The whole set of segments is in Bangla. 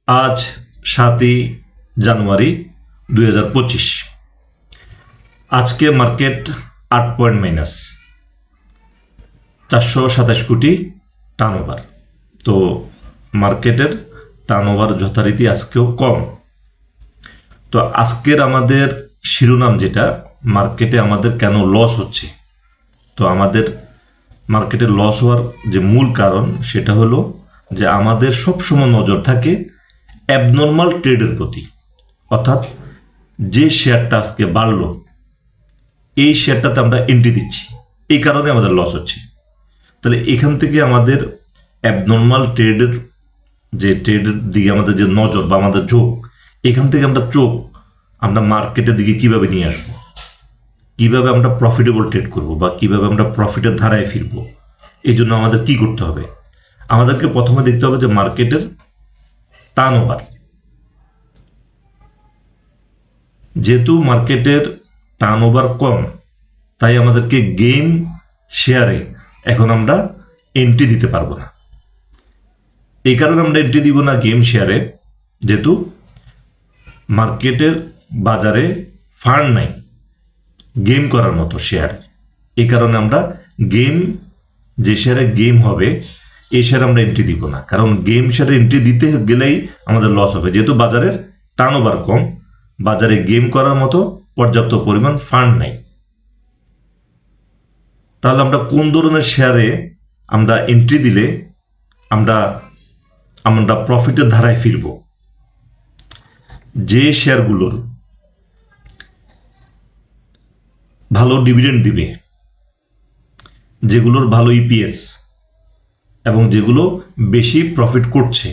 আজ 7ই জানুয়ারি 2025। আজকে মার্কেট 8 পয়েন্ট মাইনাস, 427 কোটি টার্নওভার। তো মার্কেটের টার্নওভার যথারীতি আজকেও কম। তো আজকের আমাদের শিরোনাম যেটা, মার্কেটে আমাদের কেন লস হচ্ছে। তো আমাদের মার্কেটে লস হওয়ার যে মূল কারণ সেটা হলো যে আমাদের সবসময় নজর থাকে অ্যাবনর্মাল ট্রেডের প্রতি, অর্থাৎ যে শেয়ারটা আজকে বাড়লো এই শেয়ারটাতে আমরা এন্ট্রি দিচ্ছি, এই কারণে আমাদের লস হচ্ছে। তাহলে এখান থেকে আমাদের অ্যাবনর্মাল ট্রেডের যে ট্রেডের দিকে আমাদের যে নজর বা আমাদের চোখ, এখান থেকে আমরা মার্কেটের দিকে কিভাবে নিয়ে আসবো, কিভাবে আমরা প্রফিটেবল ট্রেড করব বা কিভাবে আমরা প্রফিটের ধারায় ফিরবো, এই জন্য আমাদের কি করতে হবে। আমাদেরকে প্রথমে দেখতে হবে যে মার্কেটের টার্নওভার। যেহেতু মার্কেটের টার্নওভার কম, তাই আমাদেরকে গেম শেয়ারে এখন আমরা এন্ট্রি দিতে পারবো না। এই কারণে আমরা এন্ট্রি দিব না গেম শেয়ারে, যেহেতু মার্কেটের বাজারে ফান্ড নাই গেম করার মতো শেয়ার। এই কারণে আমরা যে শেয়ারে গেম হবে এই শেয়ারে আমরা এন্ট্রি দিব না, কারণ গেম শেয়ারে এন্ট্রি দিতে গেলেই আমাদের লস হবে। যেহেতু বাজারের টার্নওভার কম, বাজারে গেম করার মতো পর্যাপ্ত পরিমাণ ফান্ড নাই। তাহলে আমরা কোন ধরনের শেয়ারে আমরা এন্ট্রি দিলে আমরা প্রফিটের ধারায় ফিরব। যে শেয়ারগুলোর ভালো ডিভিডেন্ড দিবে, যেগুলোর ভালো ইপিএস এবং যেগুলো বেশি প্রফিট করছে,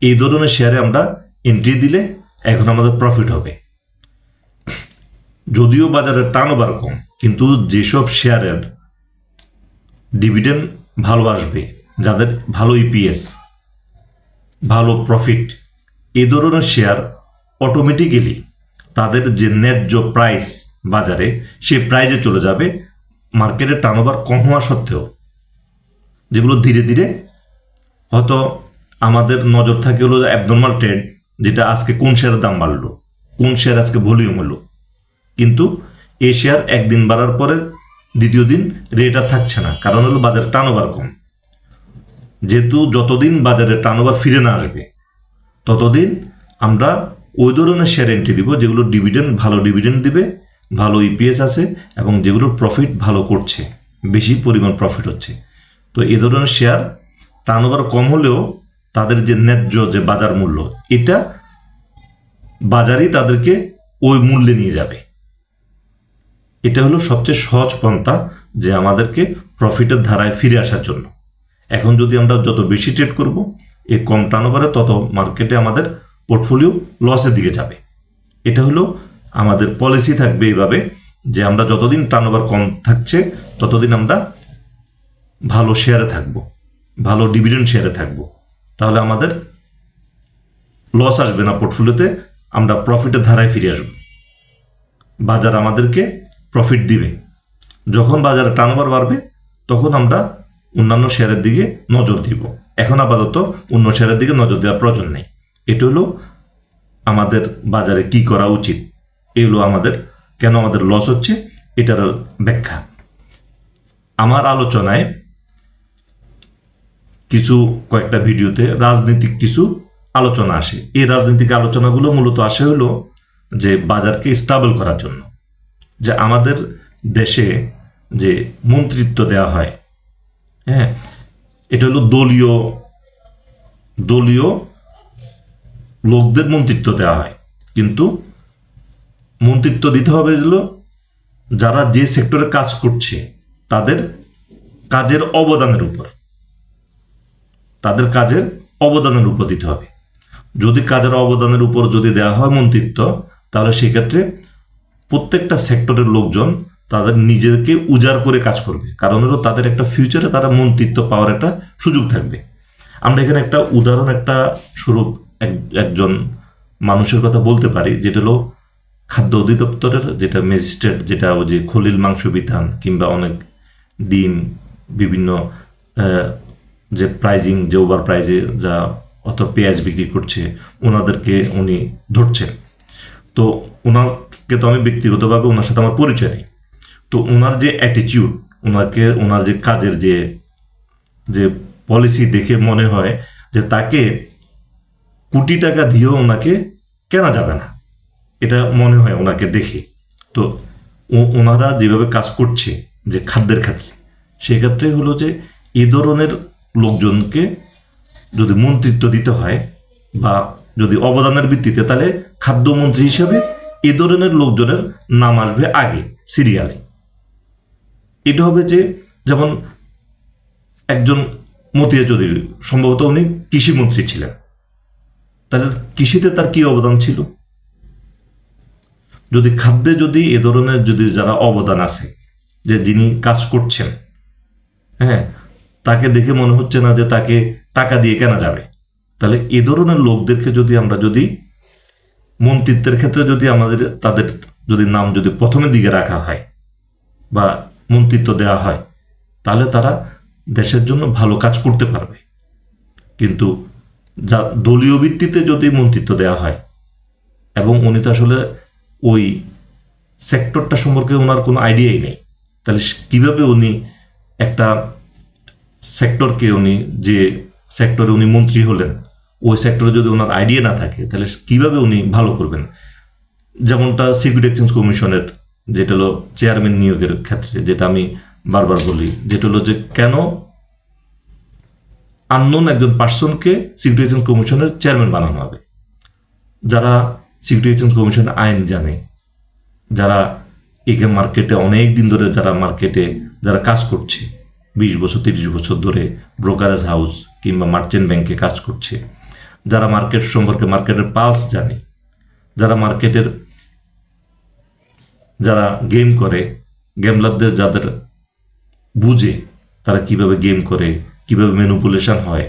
এই ধরনের শেয়ারে আমরা এন্ট্রি দিলে এখন আমাদের প্রফিট হবে। যদিও বাজারের টার্নওভার কম, কিন্তু যেসব শেয়ারের ডিভিডেন্ড ভালো আসবে, যাদের ভালো ইপিএস, ভালো প্রফিট, এই ধরনের শেয়ার অটোমেটিক্যালি তাদের যে ন্যায্য প্রাইস বাজারে, সে প্রাইজে চলে যাবে মার্কেটের টার্নওভার কম হওয়া সত্ত্বেও। যেগুলো ধীরে ধীরে হয়তো আমাদের নজর থাকে হলো অ্যাবনর্মাল ট্রেড, যেটা আজকে কোন শেয়ারের দাম বাড়লো, কোন শেয়ার আজকে ভলিউম হলো, কিন্তু এই শেয়ার একদিন বাড়ার পরে দ্বিতীয় দিন রেট আর থাকছে না, কারণ হলো বাজারের টার্নওভার কম। যেহেতু যতদিন বাজারে টার্নওভার ফিরে না আসবে ততদিন আমরা ওই ধরনের শেয়ার এন্ট্রি দিব যেগুলো ভালো ডিভিডেন্ড দিবে, ভালো ইপিএস আছে এবং যেগুলোর প্রফিট ভালো করছে, বেশি পরিমাণ প্রফিট হচ্ছে। তো এই ধরনের শেয়ার টার্নওভার কম হলেও তাদের যে ন্যায্য যে বাজার মূল্য, এটা বাজারই তাদেরকে ওই মূল্যে নিয়ে যাবে। এটা হলো সবচেয়ে সহজ পন্থা যে আমাদেরকে প্রফিটের ধারায় ফিরে আসার জন্য। এখন যদি আমরা যত বেশি ট্রেড করব এই কম টার্নওভারে, তত মার্কেটে আমাদের পোর্টফোলিও লসের দিকে যাবে। এটা হলো আমাদের পলিসি থাকবে এইভাবে যে আমরা যতদিন টার্নওভার কম থাকছে ততদিন আমরা ভালো শেয়ারে থাকব, ভালো ডিভিডেন্ড শেয়ারে থাকব। তাহলে আমাদের লস আসবে না পোর্টফোলিওতে, আমরা প্রফিটের ধারায় ফিরে আসব। বাজার আমাদেরকে প্রফিট দিবে। যখন বাজারে টার্নওভার বাড়বে তখন আমরা অন্যান্য শেয়ারের দিকে নজর দিব। এখন আপাতত অন্য শেয়ারের দিকে নজর দেওয়ার প্রয়োজন নেই। এটা হলো আমাদের বাজারে কি করা উচিত, এগুলো কেন আমাদের লস হচ্ছে এটার ব্যাখ্যা। আমার আলোচনায় কয়েকটা ভিডিওতে রাজনৈতিক কিছু আলোচনা আসে। এই রাজনৈতিক আলোচনাগুলো মূলত আসে হলো যে বাজারকে স্টেবল করার জন্য। যে আমাদের দেশে যে মন্ত্রিত্ব দেওয়া হয়, হ্যাঁ, এটা হলো দলীয় লোকদের মন্ত্রিত্ব দেওয়া হয়, কিন্তু মন্ত্রিত্ব দিতে হবে হলো যারা যে সেক্টরে কাজ করছে তাদের কাজের অবদানের উপর দিতে হবে। যদি কাজের অবদানের উপর যদি দেওয়া হয় মন্ত্রিত্ব, তাহলে সেক্ষেত্রে প্রত্যেকটা সেক্টরের লোকজন তাদের নিজেকে উজাড় করে কাজ করবে, কারণ হলো তাদের একটা ফিউচারে তারা মন্ত্রিত্ব পাওয়ার একটা সুযোগ থাকবে। আমরা এখানে একটা উদাহরণ, একটা স্বরূপ একজন মানুষের কথা বলতে পারি, যেটা হলো খাদ্য অধিদপ্তরের যেটা ম্যাজিস্ট্রেট, যেটা ওই যে খলিল মাংস বিধান কিংবা অনেক ডিম, বিভিন্ন যে প্রাইজিং, যে ওভার প্রাইজে যা অথবা পেঁয়াজ বিক্রি করছে, ওনাদেরকে উনি ধরছেন। তো ওনাকে তো আমি ব্যক্তিগতভাবে ওনার সাথে আমার পরিচয় নেই। তো ওনার যে অ্যাটিটিউড, ওনার যে কাজের যে যে পলিসি দেখে মনে হয় যে তাকে কোটি টাকা দিয়েও ওনাকে কেনা যাবে না, এটা মনে হয় ওনাকে দেখে। তো ওনারা যেভাবে কাজ করছে যে খাদ্যের ক্ষেত্রে, সেক্ষেত্রে হলো যে এই ধরনের লোকজনকে যদি মন্ত্রিত্ব দিতে হয় বা যদি অবদানের ভিত্তিতে, তাহলে খাদ্যমন্ত্রী হিসেবে এ ধরনের লোকজনের নাম আসবে আগে সিরিয়ালে। এটা হবে যে যেমন একজন মতিয়া চৌধুরী, সম্ভবত উনি কৃষিমন্ত্রী ছিলেন, তাহলে কৃষিতে তার কি অবদান ছিল? যদি খাদ্যে যদি এ ধরনের যদি যারা অবদান আছে, যে যিনি কাজ করছেন, হ্যাঁ, তাকে দেখে মনে হচ্ছে না যে তাকে টাকা দিয়ে কেনা যাবে, তাহলে এ ধরনের লোকদেরকে যদি আমরা যদি মন্ত্রিত্বের ক্ষেত্রে যদি তাদের যদি নাম যদি প্রথমের দিকে রাখা হয় বা মন্ত্রিত্ব দেওয়া হয়, তাহলে তারা দেশের জন্য ভালো কাজ করতে পারবে। কিন্তু যা দলীয় ভিত্তিতে যদি মন্ত্রিত্ব দেওয়া হয়, এবং উনি তো আসলে ওই সেক্টরটা সম্পর্কে ওনার কোনো আইডিয়াই নেই, তাহলে কিভাবে উনি একটা সেক্টরকে, উনি যে সেক্টরে উনি মন্ত্রী হলেন, ওই সেক্টরে যদি ওনার আইডিয়া না থাকে, তাহলে কিভাবে উনি ভালো করবেন? যেমনটা সিকিউরিটি এক্সচেঞ্জ কমিশনের যেটা হলো চেয়ারম্যান নিয়োগের ক্ষেত্রে, যেটা আমি বারবার বলি, যেটা হলো যে কেন আননোন একজন পার্সনকে সিকিউরিটি এক্সচেঞ্জ কমিশনের চেয়ারম্যান বানানো হবে? যারা সিকিউরিটি এক্সচেঞ্জ কমিশনের আইন জানে, যারা এখানে মার্কেটে অনেক দিন ধরে যারা মার্কেটে যারা কাজ করছে, 20 বছর 30 বছর ধরে ব্রোকারেজ হাউস কিংবা মার্চেন্ট ব্যাংকে কাজ করছে, যারা মার্কেট সম্পর্কে মার্কেটের পালস জানে, যারা মার্কেটের যারা গেম করে, গেমলারদের যাদের বুঝে তারা কিভাবে গেম করে, কিভাবে ম্যানিপুলেশন হয়,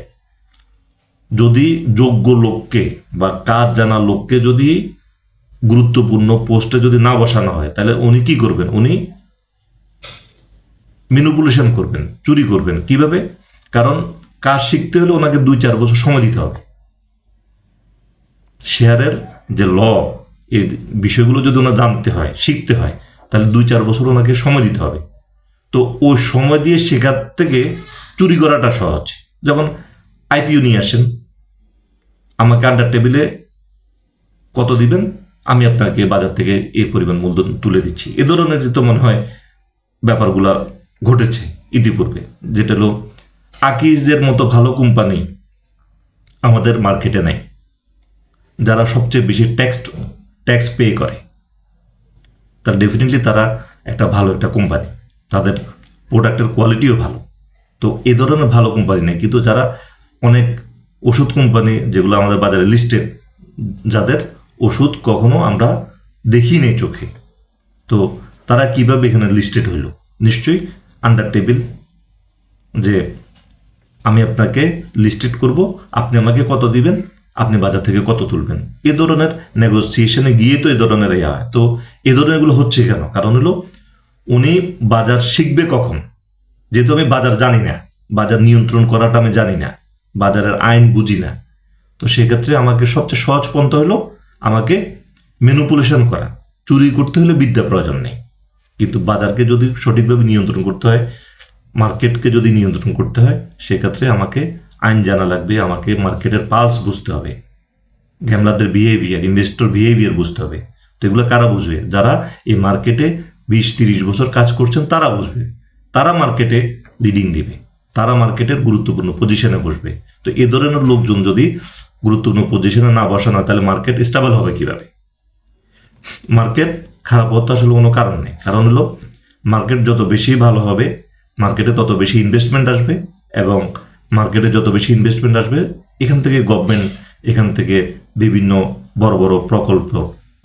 যদি যোগ্য লোককে বা কাজ জানা লোককে যদি গুরুত্বপূর্ণ পোস্টে যদি না বসানো হয়, তাহলে উনি কি করবেন? উনি ম্যানিপুলেশন করবেন, চুরি করবেন। কিভাবে? কারণ কাজ শিখতে হলে ওনাকে 2-4 বছর সময় দিতে হবে। শেয়ারের যে ল, এই বিষয়গুলো যদি ওনার জানতে হয়, শিখতে হয়, তাহলে 2-4 বছর ওনাকে সময় দিতে হবে। তো ওই সময় দিয়ে শেখার থেকে চুরি করাটা সহজ। যেমন আইপিও নিয়ে আসেন, আমাকে আন্ডার টেবিলে কত দিবেন, আমি আপনাকে বাজার থেকে এই পরিমাণ মূলধন তুলে দিচ্ছি। এ ধরনের তো মনে হয় ব্যাপারগুলা ঘটেছে ইতিপূর্বে, যেটা হলো আকিজের মতো ভালো কোম্পানি আমাদের মার্কেটে নাই, যারা সবচেয়ে বেশি ট্যাক্স পে করে, তার ডেফিনেটলি তারা একটা ভালো একটা কোম্পানি, তাদের প্রোডাক্টের কোয়ালিটিও ভালো। তো এ ধরনের ভালো কোম্পানি নেই। কিন্তু যারা অনেক ওষুধ কোম্পানি যেগুলো আমাদের বাজারে লিস্টেড, যাদের ওষুধ কখনো আমরা দেখি নেই চোখে, তো তারা কিভাবে এখানে লিস্টেড হইল? নিশ্চয়ই আন্ডার টেবিল, যে আমি আপনাকে লিস্টেড করব, আপনি আমাকে কত দিবেন, আপনি বাজার থেকে কত তুলবেন, এ ধরনের নেগোসিয়েশনে গিয়ে তো এ ধরনের হয়। তো এ ধরনের এগুলো হচ্ছে কেন? কারণ হলো উনি বাজার শিখবে কখন? যেহেতু আমি বাজার জানি না, বাজার নিয়ন্ত্রণ করাটা আমি জানি না, বাজারের আইন বুঝি না, তো সেক্ষেত্রে আমাকে সবচেয়ে সহজ পন্থা হলো আমাকে ম্যানিপুলেশন করা। চুরি করতে হলে বিদ্যা প্রয়োজন নেই, কিন্তু বাজারকে যদি সঠিকভাবে নিয়ন্ত্রণ করতে হয়, মার্কেটকে যদি নিয়ন্ত্রণ করতে হয়, সেক্ষেত্রে আমাকে আইন জানা লাগবে, আমাকে মার্কেটের পালস বুঝতে হবে, গ্যামলারদের বিহেভিয়ার, ইনভেস্টর বিহেভিয়ার বুঝতে হবে। তো এগুলো কারা বুঝবে? যারা এই মার্কেটে 20-30 বছর কাজ করছেন, তারা বুঝবে, তারা মার্কেটে লিডিং দিবে, তারা মার্কেটের গুরুত্বপূর্ণ পজিশনে বসবে। তো এ ধরনের লোকজন যদি গুরুত্বপূর্ণ পজিশনে না বসানো হয়, তাহলে মার্কেট স্টেবল হবে কিভাবে? মার্কেট খারাপ হতে আসলে কোনো কারণ নেই। কারণ হলো মার্কেট যত বেশি ভালো হবে, মার্কেটে তত বেশি ইনভেস্টমেন্ট আসবে, এবং মার্কেটে যত বেশি ইনভেস্টমেন্ট আসবে, এখান থেকে গভর্নমেন্ট, এখান থেকে বিভিন্ন বড় বড় প্রকল্প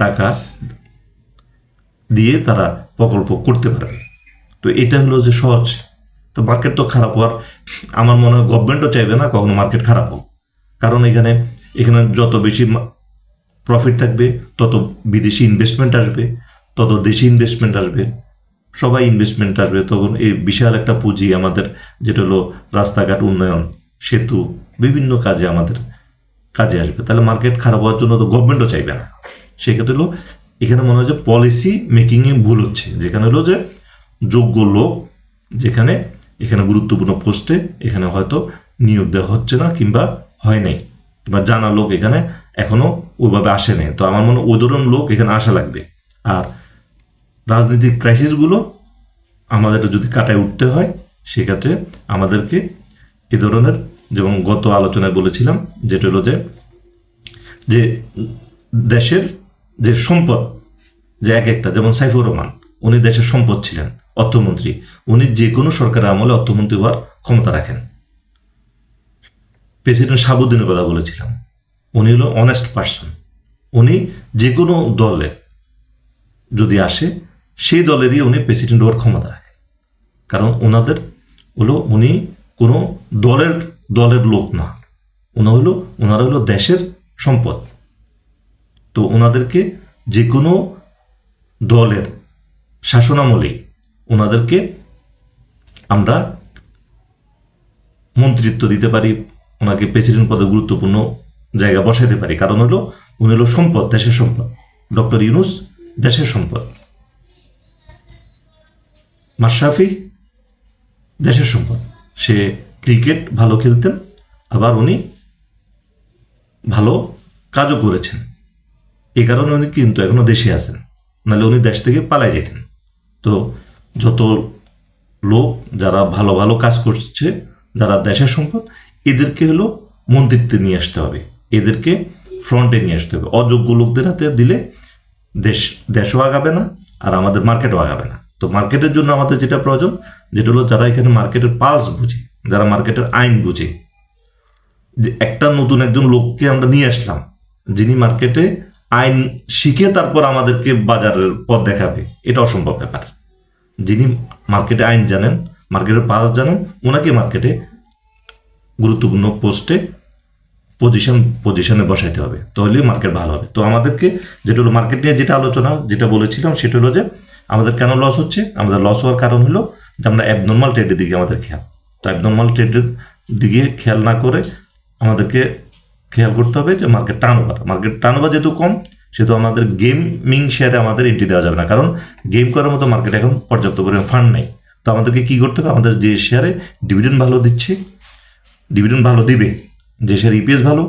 টাকা দিয়ে তারা প্রকল্প করতে পারবে। তো এটা হলো যে সহজ। তো মার্কেট তো খারাপ হওয়ার আমার মনে হয় গভর্নমেন্টও চাইবে না কখনো মার্কেট খারাপ হোক, কারণ এখানে যত বেশি প্রফিট থাকবে, তত বিদেশি ইনভেস্টমেন্ট আসবে, তত দেশি ইনভেস্টমেন্ট আসবে, সবাই ইনভেস্টমেন্ট আসবে। তখন এই বিশাল একটা পুঁজি আমাদের, যেটা হলো রাস্তাঘাট উন্নয়ন, সেতু, বিভিন্ন কাজে আমাদের কাজে আসবে। তাহলে মার্কেট খারাপ হওয়ার জন্য তো গভর্নমেন্টও চাইবে না। সেক্ষেত্রে হলো এখানে মনে হয় যে পলিসি মেকিংয়ে ভুল হচ্ছে, যেখানে হলো যে যোগ্য লোক যেখানে এখানে গুরুত্বপূর্ণ পোস্টে এখানে হয়তো নিয়োগ দেওয়া হচ্ছে না, কিংবা হয় নাই, কিংবা জানা লোক এখানে এখনো ওইভাবে আসে নাই। তো আমার মনে হয় ওই ধরনের লোক এখানে আসা লাগবে। আর রাজনৈতিক ক্রাইসিসগুলো আমাদের যদি কাটায় উঠতে হয়, সেক্ষেত্রে আমাদেরকে এ ধরনের, যেমন গত আলোচনায় বলেছিলাম, যেটা হলো যে দেশের যে সম্পদ, যে এক একটা, যেমন সাইফুর রহমান, উনি দেশের সম্পদ ছিলেন, অর্থমন্ত্রী, উনি যে কোনো সরকারের আমলে অর্থমন্ত্রী হওয়ার ক্ষমতা রাখেন। প্রেসিডেন্ট শাহাবুদ্দিনের কথা বলেছিলাম, উনি হলো অনেস্ট পার্সন, উনি যে কোনো দলে যদি আসে সেই দলেরই উনি প্রেসিডেন্ট হওয়ার ক্ষমতা রাখেন। কারণ ওনাদের হলো উনি কোনো দলের লোক না, ওনারা হলো দেশের সম্পদ। তো ওনাদেরকে যে কোনো দলের শাসনামলেই ওনাদেরকে আমরা মন্ত্রিত্ব দিতে পারি, ওনাকে প্রেসিডেন্ট পদে গুরুত্বপূর্ণ জায়গা বসাইতে পারি। কারণ হলো উনি হলো সম্পদ, দেশের সম্পদ। ডক্টর ইউনূস দেশের সম্পদ, মাশরাফি দেশের সম্পদ। সে ক্রিকেট ভালো খেলতেন, আবার উনি ভালো কাজও করেছেন, এই কারণে উনি কিন্তু এখনো দেশে আছেন, নাহলে উনি দেশ থেকে পালাই যেতেন। তো যত লোক যারা ভালো ভালো কাজ করছে, যারা দেশের সম্পদ, এদেরকে হলো মন্ত্রিত্বে নিয়ে আসতে হবে, এদেরকে ফ্রন্টে নিয়ে আসতে হবে। অযোগ্য লোকদের হাতে দিলে দেশও আগাবে না, আর আমাদের মার্কেটও আগাবে না। তো মার্কেটের জন্য আমাদের যেটা প্রয়োজন, যেটা হলো যারা এখানে মার্কেটের পালস বুঝে, যারা মার্কেটের আইন বুঝে, যে একটা নতুন একজন লোককে আমরা নিয়ে আসলাম, যিনি মার্কেটে আইন শিখে তারপর আমাদেরকে বাজারের পথ দেখাবে, এটা অসম্ভব ব্যাপার। যিনি মার্কেটে আইন জানেন, মার্কেটের পালস জানেন, ওনাকে মার্কেটে গুরুত্বপূর্ণ পোস্টে পজিশনে বসাইতে হবে, তাহলেই মার্কেট ভালো হবে। তো আমাদেরকে যেটা হলো মার্কেট নিয়ে যেটা আলোচনা, যেটা বলেছিলাম, সেটা হলো যে আমাদের কেন লস হচ্ছে। আমাদের লস হওয়ার কারণ হলো যে আমরা অ্যাবনর্মাল ট্রেডের দিকে আমাদের খেয়াল। তো অ্যাবনর্মাল ট্রেডের দিকে খেয়াল না করে আমাদেরকে খেয়াল করতে হবে যে মার্কেট টার্নওভার যেহেতু কম, সেহেতু আমাদের গেমিং শেয়ারে আমাদের এন্ট্রি দেওয়া যাবে না, কারণ গেম করার মতো মার্কেট এখন পর্যাপ্ত পরিমাণ ফান্ড নেই। তো আমাদেরকে কী করতে হবে, আমাদের যে শেয়ারে ডিভিডেন্ড ভালো দিচ্ছে, ডিভিডেন্ড ভালো দিবে, যে শেয়ার ইপিএস ভালো,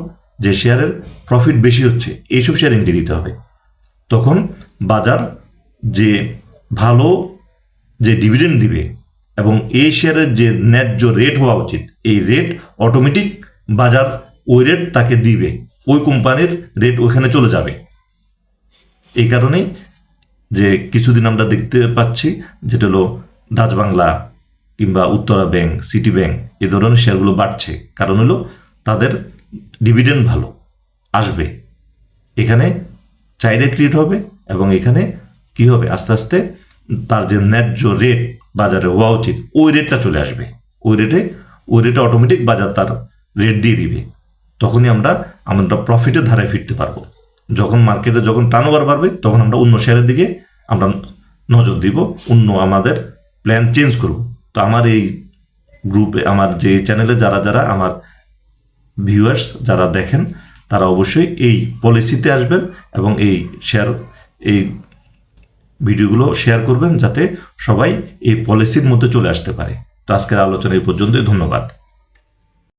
যে শেয়ারের প্রফিট বেশি হচ্ছে, এইসব শেয়ার এন্ট্রি দিতে হবে। তখন বাজার যে ভালো যে ডিভিডেন্ড দিবে এবং এই শেয়ারের যে ন্যায্য রেট হওয়া উচিত, এই রেট অটোমেটিক বাজার ওই রেট তাকে দিবে, ওই কোম্পানির রেট ওইখানে চলে যাবে। এই কারণেই যে কিছুদিন আমরা দেখতে পাচ্ছি, যেটা হলো ডাচ বাংলা কিংবা উত্তরা ব্যাংক, সিটি ব্যাংক, এ ধরনের শেয়ারগুলো বাড়ছে। কারণ হলো তাদের ডিভিডেন্ড ভালো আসবে, এখানে চাহিদা ক্রিয়েট হবে, এবং এখানে কি হবে, আস্তে আস্তে তার যে ন্যায্য রেট বাজারে হওয়া উচিত, ওই রেটটা চলে আসবে। ওই রেটে অটোমেটিক বাজার তার রেট দিয়ে দিবে। তখনই আমরা প্রফিটের ধারায় ফিরতে পারবো। যখন মার্কেটে টার্নওভার বাড়বে, তখন আমরা অন্য শেয়ারের দিকে আমরা নজর দিব, আমাদের প্ল্যান চেঞ্জ করব। তো আমার এই গ্রুপে, আমার যে চ্যানেলে যারা আমার ভিউয়ার্স যারা দেখেন, তারা অবশ্যই এই পলিসিতে আসবেন এবং এই ভিডিওগুলো শেয়ার করবেন, যাতে সবাই এই পলিসির মধ্যে চলে আসতে পারে। তো আজকের আলোচনা এই পর্যন্তই, ধন্যবাদ।